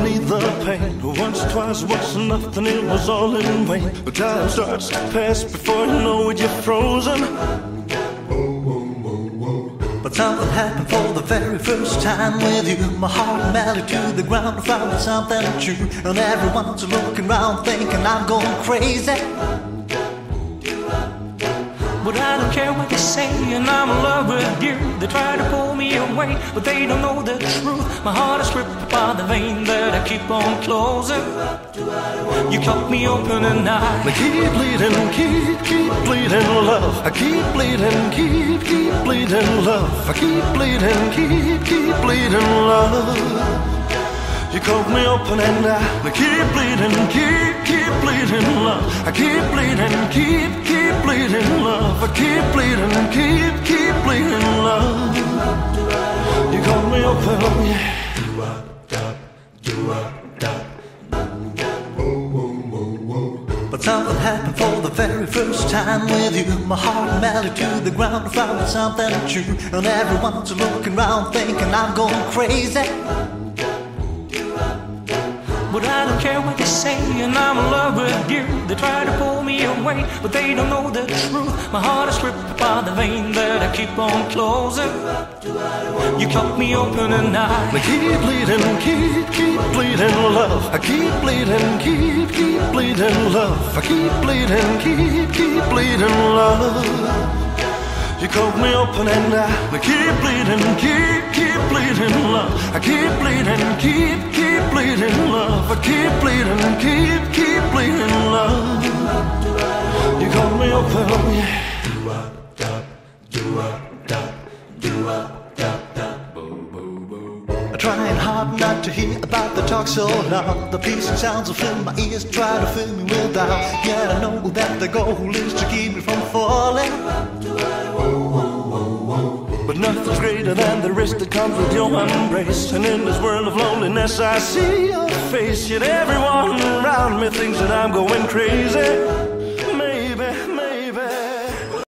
beneath the pain. Once, twice, once, nothing, it was all in vain. But time starts to pass before you know it, you're frozen. But something happened for the very first time with you. My heart melted to the ground, I found something true. And everyone's looking around thinking I'm going crazy. But I don't care what they say, and I'm in love with you. They try to pull me away, but they don't know the truth. My heart is ripped by the vein that I keep on closing. You cut me open and I keep bleeding, keep bleeding, love. I keep bleeding, keep bleeding, love. I keep bleeding, keep bleeding, love. You cut me open and I keep bleeding, keep bleeding, love. I keep bleeding, keep bleeding, love. I keep bleeding, keep bleeding, love. You cut me open, yeah. But something happened for the very first time with you. My heart melted to the ground, I found something true. And everyone's looking around thinking I'm going crazy. But I don't care what they say, and I'm in love with you. They try to pull me away, but they don't know the truth. My heart is ripped by the vein that I keep on closing. You cut me open and I keep bleeding, keep bleeding, love. I keep bleeding, keep bleeding, love. I keep bleeding, keep bleeding, love. You cut me open and I keep bleeding, keep bleeding, love. I keep bleeding, keep bleeding, love. I keep bleeding, keep bleeding, love. You cut me open, yeah. Trying hard not to hear about the talk so loud. The piercing sounds will fill my ears, try to fill me with doubt. Yet I know that the goal is to keep me from falling. But nothing's greater than the risk that comes with your embrace. And in this world of loneliness I see your face. Yet everyone around me thinks that I'm going crazy.